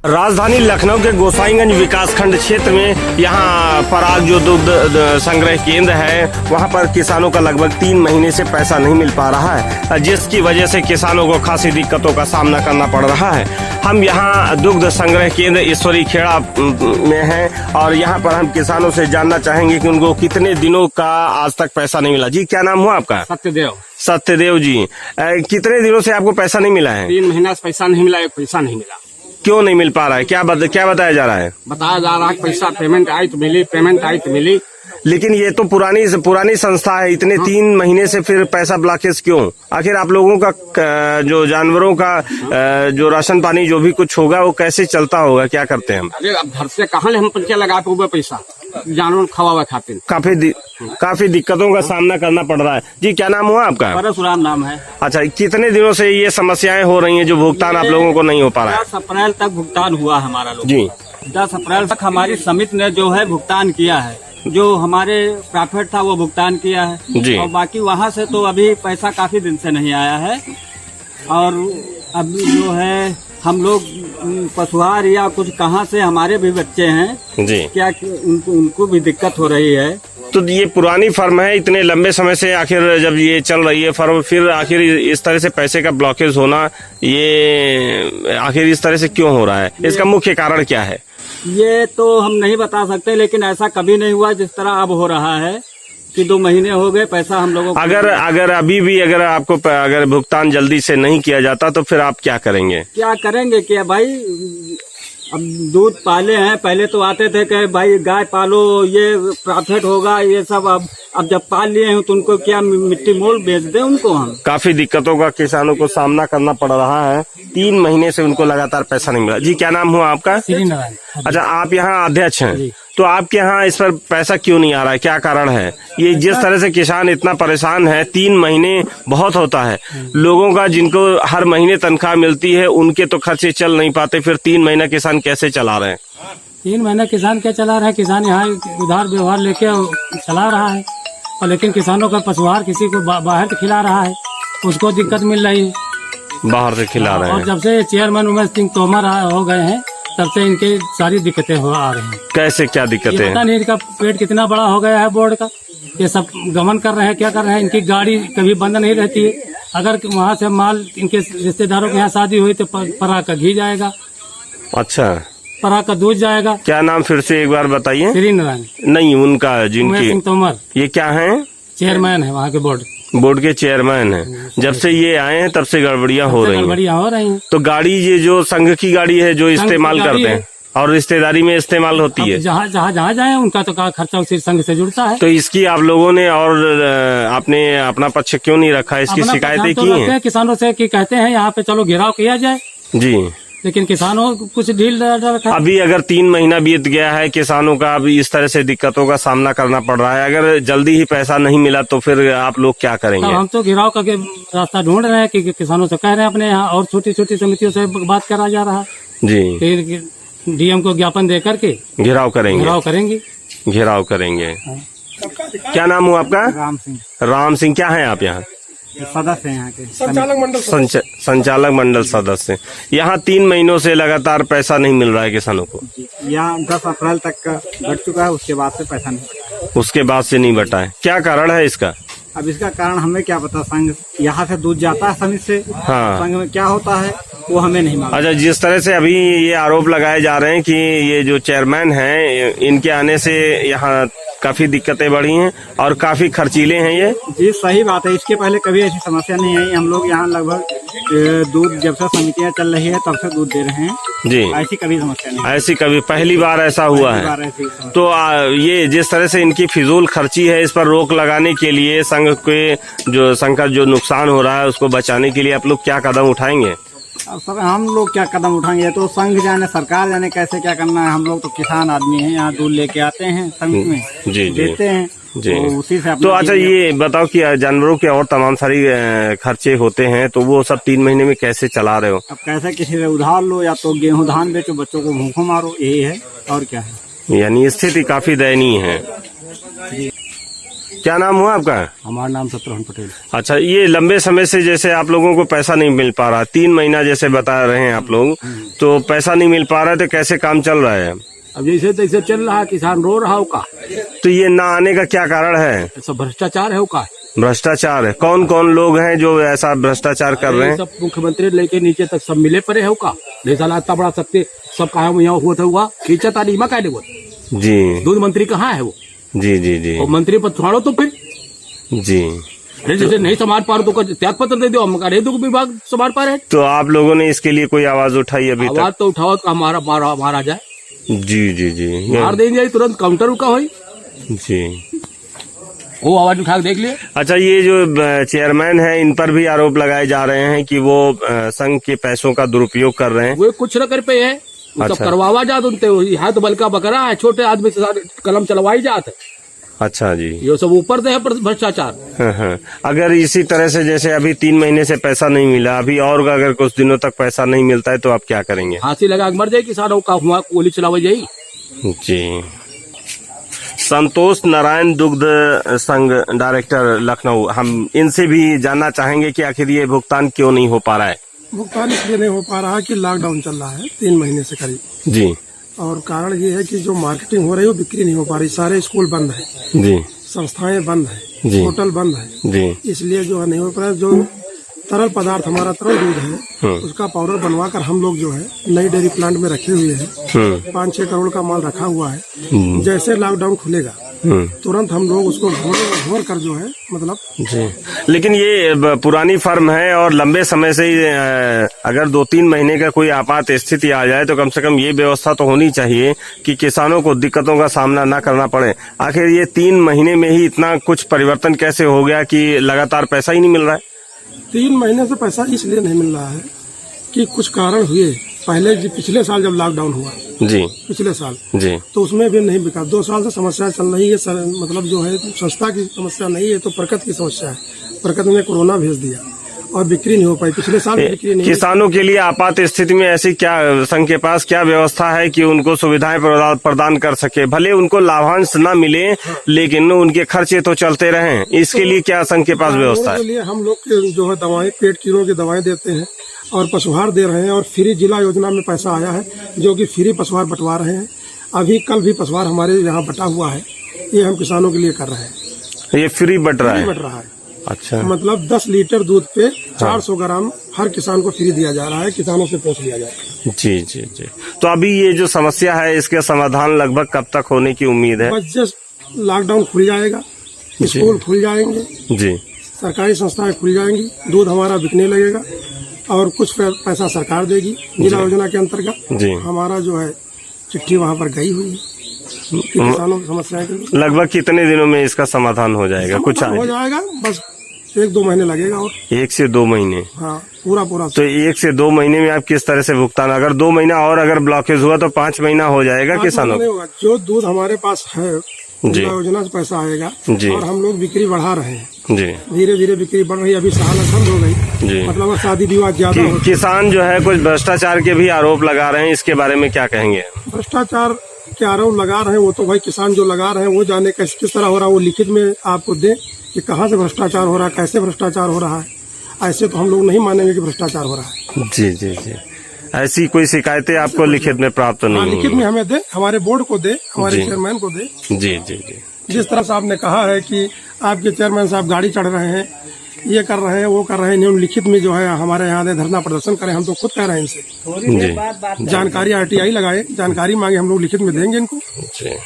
राजधानी लखनऊ के गोसाईगंज विकासखंड क्षेत्र में यहाँ पराग जो दुग्ध संग्रह केंद्र है वहाँ पर किसानों का लगभग 3 महीने से पैसा नहीं मिल पा रहा है, जिसकी वजह से किसानों को खासी दिक्कतों का सामना करना पड़ रहा है। हम यहाँ दुग्ध संग्रह केंद्र ईश्वरी खेड़ा में हैं और यहाँ पर हम किसानों से जानना चाहेंगे कि उनको कितने दिनों का आज तक पैसा नहीं मिला। जी क्या नाम हुआ आपका? सत्यदेव जी, कितने दिनों से आपको पैसा नहीं मिला है? 3 महीना से पैसा नहीं मिला, एक पैसा नहीं मिला। क्यों नहीं मिल पा रहा है? क्या बताया जा रहा है? बताया जा रहा है पैसा पेमेंट आई तो मिली, पेमेंट आई तो मिली। लेकिन ये तो पुरानी संस्था है, इतने 3 महीने से फिर पैसा ब्लॉकेज क्यों? आखिर आप लोगों का जो जानवरों का जो राशन पानी जो भी कुछ होगा वो कैसे चलता होगा? क्या करते हैं हम? अरे अब घर से कहाँ ले हम पंचा लगा के हुआ पैसा जानवर खवावा खातिर? काफी दिक्कतों का सामना करना पड़ रहा है। जी क्या नाम हुआ आपका? परशुराम नाम है। अच्छा, कितने दिनों से ये समस्याएं हो रही हैं जो भुगतान आप लोगों को नहीं हो पा रहा है? 10 अप्रैल तक भुगतान हुआ हमारा लोग जी। 10 अप्रैल तक हमारी समिति ने जो है भुगतान किया है, जो हमारे प्रॉफिट था वो भुगतान किया है जी। और बाकी वहाँ से तो अभी पैसा काफी दिन से नहीं आया है। और अभी जो है हम लोग पशुहार या कुछ कहाँ से हमारे भी बच्चे हैं जी, क्या उनको भी दिक्कत हो रही है। तो ये पुरानी फर्म है, इतने लंबे समय से आखिर जब ये चल रही है फर्म, फिर आखिर इस तरह से पैसे का ब्लॉकेज होना, ये आखिर इस तरह से क्यों हो रहा है? इसका मुख्य कारण क्या है? ये तो हम नहीं बता सकते, लेकिन ऐसा कभी नहीं हुआ जिस तरह अब हो रहा है कि 2 महीने हो गए पैसा हम लोगों को। अगर अभी भी अगर आपको अगर भुगतान जल्दी से नहीं किया जाता तो फिर आप क्या करेंगे? क्या करेंगे क्या भाई, अब दूध पाले हैं, पहले तो आते थे कि भाई गाय पालो ये प्रॉफिट होगा ये सब। अब जब पाल लिए हैं तो उनको क्या मिट्टी मोल बेच दे उनको हम? काफी दिक्कतों का किसानों को सामना करना पड़ रहा है। 3 महीने से उनको लगातार पैसा नहीं मिला। जी क्या नाम हुआ आपका? श्रीनारायण। अच्छा, आप यहाँ अध्यक्ष हैं, तो आपके यहाँ इस पर पैसा क्यों नहीं आ रहा है? क्या कारण है? ये जिस तरह से किसान इतना परेशान है, 3 महीने बहुत होता है लोगों का, जिनको हर महीने तनख्वाह मिलती है उनके तो खर्चे चल नहीं पाते, फिर 3 महीना किसान कैसे चला रहे हैं? 3 महीना किसान क्या चला रहा है? किसान यहाँ उधार व्यवहार लेके चला रहा है, और लेकिन किसानों का पशुहार किसी को बाहर से खिला रहा है, उसको दिक्कत मिल रही है, बाहर से खिला रहे हैं। और जब से चेयरमैन उमेश सिंह तोमर हो गए हैं तब से इनके सारी दिक्कतें आ रही हैं। कैसे क्या दिक्कतें हैं? पता नहीं इनका पेट कितना बड़ा हो गया है बोर्ड का, ये सब गमन कर रहे हैं, क्या कर रहे हैं। इनकी गाड़ी कभी बंद नहीं रहती है, अगर वहाँ से माल इनके रिश्तेदारों के यहाँ शादी हुई तो परा का घी जाएगा, अच्छा, परा का दूध जाएगा। क्या नाम फिर से एक बार बताइए? श्रीनारायण। नहीं, उनका उमेश सिंह तोमर। ये क्या है? चेयरमैन है वहाँ के बोर्ड के चेयरमैन है। जब से ये आए हैं तब से गड़बड़ियाँ हो रही हैं। तो गाड़ी ये जो संघ की गाड़ी है जो इस्तेमाल करते हैं और रिश्तेदारी में इस्तेमाल होती है, जहाँ जाए उनका तो खर्चा उसी संघ से जुड़ता है। तो इसकी आप लोगों ने और आपने अपना पक्ष क्यों नहीं रखा? इसकी शिकायतें की हैं किसानों से कि कहते हैं यहाँ पे चलो घेराव किया जाए जी, लेकिन किसानों कुछ ढील रखा। अभी अगर 3 महीना बीत गया है, किसानों का अभी इस तरह से दिक्कतों का सामना करना पड़ रहा है, अगर जल्दी ही पैसा नहीं मिला तो फिर आप लोग क्या करेंगे? हम तो घेराव का रास्ता ढूंढ रहे हैं कि किसानों से कह रहे हैं अपने यहाँ, और छोटी छोटी समितियों से बात करा जा रहा है जी, डीएम को ज्ञापन दे करके घेराव करेंगे। क्या नाम हुआ आपका? राम सिंह। राम सिंह, क्या है आप यहाँ? सदस्य यहाँ के संचालक मंडल सदस्य। यहाँ 3 महीनों से लगातार पैसा नहीं मिल रहा है किसानों को। यहाँ 10 अप्रैल तक का बढ़ चुका है, उसके बाद से पैसा नहीं, उसके बाद से नहीं बटा है। क्या कारण है इसका? अब इसका कारण हमें क्या पता। संघ यहाँ से दूध जाता है समिति से, हाँ, संघ में क्या होता है वो हमें नहीं मालूम। अच्छा, जिस तरह से अभी ये आरोप लगाए जा रहे हैं कि ये जो चेयरमैन हैं इनके आने से यहाँ काफी दिक्कतें बढ़ी हैं और काफी खर्चीले हैं ये। जी सही बात है, इसके पहले कभी ऐसी समस्या नहीं आई। हम लोग यहाँ लगभग दूध जब से समितियाँ चल रही है तब से दूध दे रहे हैं जी, ऐसी कभी समस्या नहीं। ऐसी कभी पहली बार ऐसा हुआ है। तो ये जिस तरह से इनकी फिजूल खर्ची है, इस पर रोक लगाने के लिए संघ का जो नुकसान हो रहा है उसको बचाने के लिए आप लोग क्या कदम उठाएंगे? अब सर हम लोग क्या कदम उठाएंगे, तो संघ जाने, सरकार जाने कैसे क्या करना है। हम लोग तो किसान आदमी हैं, यहाँ दूध लेके आते हैं संघ में, जी देते हैं जी। तो उसी से तो अच्छा, ये बताओ कि जानवरों के और तमाम सारी खर्चे होते हैं, तो वो सब 3 महीने में कैसे चला रहे हो? अब कैसे किसी से उधार लो या तो गेहूं धान बेचो, बच्चों को भूखों मारो, यही है और क्या है। यानी स्थिति काफी दयनीय है। क्या नाम हुआ आपका? हमारा नाम सत्रहन पटेल। अच्छा, ये लंबे समय से जैसे आप लोगों को पैसा नहीं मिल पा रहा, 3 महीना जैसे बता रहे हैं आप लोग, तो पैसा नहीं मिल पा रहा है तो कैसे काम चल रहा है? अब जैसे तैसे चल रहा है, किसान रो रहा हो का। तो ये ना आने का क्या कारण है? सब भ्रष्टाचार है हो का। भ्रष्टाचार है। कौन कौन लोग हैं जो ऐसा भ्रष्टाचार कर रहे हैं? सब मुख्यमंत्री लेके नीचे तक सब मिले पड़े हो का। साला इतना बड़ा सत्य सब कहा यहाँ हुआ था हुआ खींचा तारी मा काटे वो जी दूध मंत्री कहाँ है वो? जी जी जी और मंत्री पद छोड़ो तो फिर जी। अरे जैसे नहीं संभाल पा रहे तो त्याग पत्र दे दो, हम अरे दो विभाग संभाल पा रहे। तो आप लोगों ने इसके लिए कोई आवाज उठाई अभी आवाज तक? तो उठाओ तो हमारा मारा जाए। जी जी जी मार देंगे तुरंत काउंटर का हो जी। वो आवाज उठा के देख लिए। अच्छा, ये जो चेयरमैन है इन पर भी आरोप लगाए जा रहे हैं कि वो संघ के पैसों का दुरुपयोग कर रहे हैं। वो कुछ न कर पे है। अच्छा। सब करवावा जात उनते हाथ बलका बकरा है, छोटे आदमी से कलम चलवाई जात है। अच्छा जी। ये सब ऊपर से है भ्रष्टाचार। हाँ। अगर इसी तरह से जैसे अभी 3 महीने से पैसा नहीं मिला, अभी और अगर कुछ दिनों तक पैसा नहीं मिलता है तो आप क्या करेंगे? फांसी लगा के मर जाए किसानों का, हुआ गोली चलावा जाए। जी। संतोष नारायण दुग्ध संघ डायरेक्टर लखनऊ, हम इनसे भी जानना चाहेंगे कि आखिर ये भुगतान क्यों नहीं हो पा रहा है? भुगतान इसलिए नहीं हो पा रहा है कि लॉकडाउन चल रहा है 3 महीने से करीब। जी और कारण ये है कि जो मार्केटिंग हो रही है वो बिक्री नहीं हो पा रही। सारे स्कूल बंद है, जी संस्थाएं बंद है, जी। होटल बंद है। जी इसलिए जो है नहीं हो पा रहा है। जो तरल पदार्थ हमारा तरल दूध है उसका पाउडर बनवा कर हम लोग जो है नई डेयरी प्लांट में रखे हुए हैं। 5-6 करोड़ का माल रखा हुआ है। जैसे लॉकडाउन खुलेगा तुरंत हम लोग उसको घोर कर जो है मतलब। जी, लेकिन ये पुरानी फर्म है और लंबे समय से ही अगर 2-3 महीने का कोई आपात स्थिति आ जाए तो कम से कम ये व्यवस्था तो होनी चाहिए कि किसानों को दिक्कतों का सामना न करना पड़े। आखिर ये 3 महीने में ही इतना कुछ परिवर्तन कैसे हो गया कि लगातार पैसा ही नहीं मिल रहा है? 3 महीने से पैसा इसलिए नहीं मिल रहा है कि कुछ कारण हुए। पहले पिछले साल जब लॉकडाउन हुआ जी, पिछले साल जी, तो उसमें भी नहीं बिका। 2 साल से समस्या चल रही है। मतलब जो है संस्था की समस्या नहीं है तो प्रकट की समस्या है। प्रकट में कोरोना भेज दिया और बिक्री नहीं हो पाई। पिछले साल बिक्री नहीं। किसानों के लिए आपात स्थिति में ऐसी क्या संघ के पास क्या व्यवस्था है कि उनको सुविधाएं प्रदान कर सके? भले उनको लाभांश न मिले लेकिन उनके खर्चे तो चलते रहें, इसके लिए क्या संघ के पास व्यवस्था है? के लिए हम लोग जो है दवाएं, पेट कीड़ों की दवाएं देते हैं और पशुहार दे रहे हैं। और फ्री जिला योजना में पैसा आया है जो कि फ्री पशुहार बंटवा रहे हैं। अभी कल भी पशुहार हमारे यहाँ बटा हुआ है। ये हम किसानों के लिए कर रहे हैं। ये फ्री बट रहा है? बट रहा है। अच्छा, मतलब 10 लीटर दूध पे 400 ग्राम हर किसान को फ्री दिया जा रहा है। किसानों से पूछ लिया जाए। जी जी जी। तो अभी ये जो समस्या है इसके समाधान लगभग कब तक होने की उम्मीद है? बस जस्ट लॉकडाउन खुल जाएगा, स्कूल खुल जाएंगे, जी, सरकारी संस्थाएं खुल जाएंगी, दूध हमारा बिकने लगेगा और कुछ पैसा सरकार देगी जिला योजना के अंतर्गत। जी। हमारा जो है चिट्ठी वहाँ पर गई हुई है कि किसानों की समस्याएं के लिए। लगभग कितने दिनों में इसका समाधान हो जाएगा? कुछ हो जाएगा, बस 1-2 महीने लगेगा। और 1 से 2 महीने? हाँ, पूरा तो 1 से 2 महीने में आप किस तरह से भुगतान? अगर 2 महीना और अगर ब्लॉकेज हुआ तो 5 महीना हो जाएगा किसानों को? जो दूध हमारे पास है जी, जिला योजना से पैसा आएगा जी। और हम लोग बिक्री बढ़ा रहे हैं। जी, धीरे धीरे बिक्री बढ़ रही है। अभी साल बंद हो गई। जी। मतलब शादी विवाह ज्यादा हो। किसान जो है कुछ भ्रष्टाचार के भी आरोप लगा रहे हैं, इसके बारे में क्या कहेंगे? भ्रष्टाचार के आरोप लगा रहे हैं वो तो भाई किसान जो लगा रहे हैं वो जाने किस तरह हो रहा है। वो लिखित में आपको दे कि कहाँ से भ्रष्टाचार हो रहा है, कैसे भ्रष्टाचार हो रहा है। ऐसे तो हम लोग नहीं मानेंगे कि भ्रष्टाचार हो रहा है। जी जी जी। ऐसी कोई शिकायतें आपको लिखित में प्राप्त नहीं? लिखित में हमें दे, हमारे बोर्ड को दे, हमारे चेयरमैन को दे। जी जी जी। जिस तरह से आपने कहा है कि आपके चेयरमैन साहब गाड़ी चढ़ रहे हैं, ये कर रहे हैं, वो कर रहे हैं, इन्होंने लिखित में जो है हमारे यहाँ धरना प्रदर्शन करें। हम तो खुद कह रहे हैं इनसे जी। जानकारी RTI लगाए, जानकारी मांगे, हम लोग लिखित में देंगे इनको। जी।